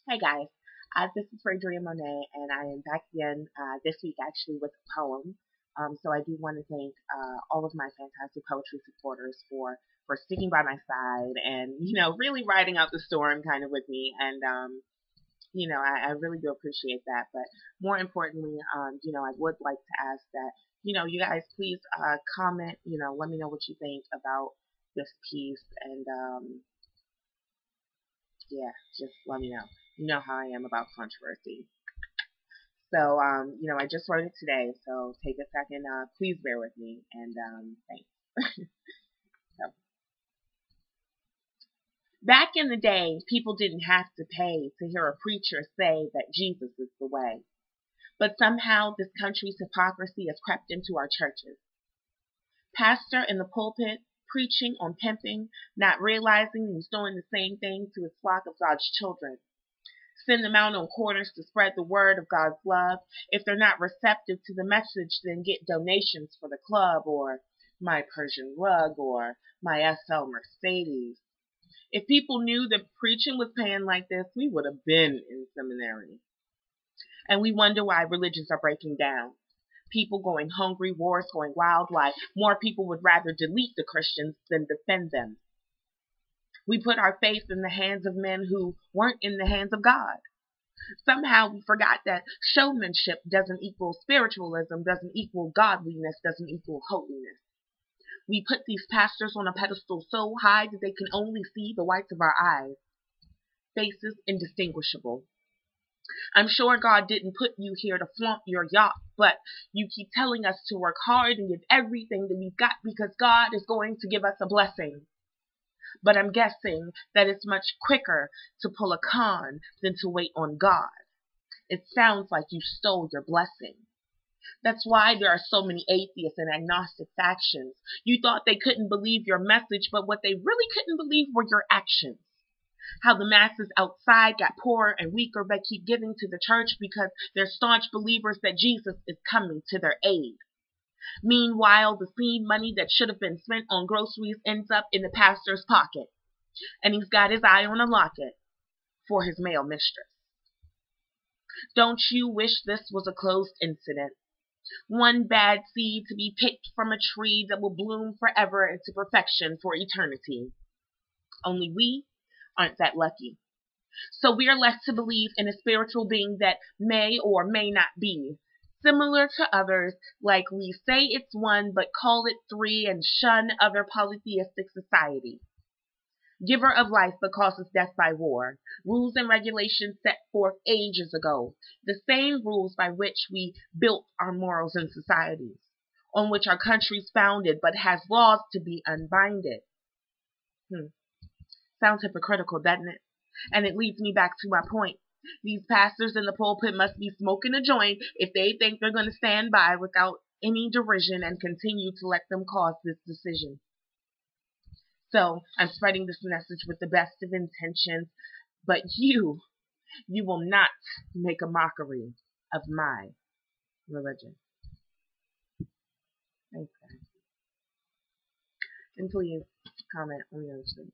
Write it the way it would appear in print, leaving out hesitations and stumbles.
Hey guys, this is Rheadrea Monet, and I am back again this week actually with a poem. So I do want to thank all of my fantastic poetry supporters for sticking by my side and really riding out the storm kind of with me. And I really do appreciate that. But more importantly, I would like to ask that you guys please comment. Let me know what you think about this piece and yeah, just let me know. You know how I am about controversy. So, I just wrote it today, so take a second. Please bear with me, and thanks. So, back in the day, people didn't have to pay to hear a preacher say that Jesus is the way. But somehow, this country's hypocrisy has crept into our churches. Pastor in the pulpit, preaching on pimping, not realizing he's doing the same thing to his flock of God's children. Send them out on corners to spread the word of God's love. If they're not receptive to the message, then get donations for the club or my Persian rug or my SL Mercedes. If people knew that preaching was paying like this, we would have been in seminary. And we wonder why religions are breaking down. People going hungry, wars going wild, why more people would rather delete the Christians than defend them. We put our faith in the hands of men who weren't in the hands of God. Somehow we forgot that showmanship doesn't equal spiritualism, doesn't equal godliness, doesn't equal holiness. We put these pastors on a pedestal so high that they can only see the whites of our eyes, faces indistinguishable. I'm sure God didn't put you here to flaunt your yacht, but you keep telling us to work hard and give everything that we've got because God is going to give us a blessing. But I'm guessing that it's much quicker to pull a con than to wait on God. It sounds like you stole your blessing. That's why there are so many atheists and agnostic factions. You thought they couldn't believe your message, but what they really couldn't believe were your actions. How the masses outside got poorer and weaker but keep giving to the church because they're staunch believers that Jesus is coming to their aid. Meanwhile, the seed money that should have been spent on groceries ends up in the pastor's pocket, and he's got his eye on a locket for his male mistress. Don't you wish this was a closed incident? One bad seed to be picked from a tree that will bloom forever into perfection for eternity. Only we aren't that lucky. So we are left to believe in a spiritual being that may or may not be. Similar to others, like we say it's one but call it three and shun other polytheistic society. Giver of life but causes death by war. Rules and regulations set forth ages ago. The same rules by which we built our morals and societies, on which our country's founded but has laws to be unbinded. Sounds hypocritical, doesn't it? And it leads me back to my point. These pastors in the pulpit must be smoking a joint if they think they're going to stand by without any derision and continue to let them cause this decision. So I'm spreading this message with the best of intentions, but you will not make a mockery of my religion. Thanks, guys. And please comment on the other thing.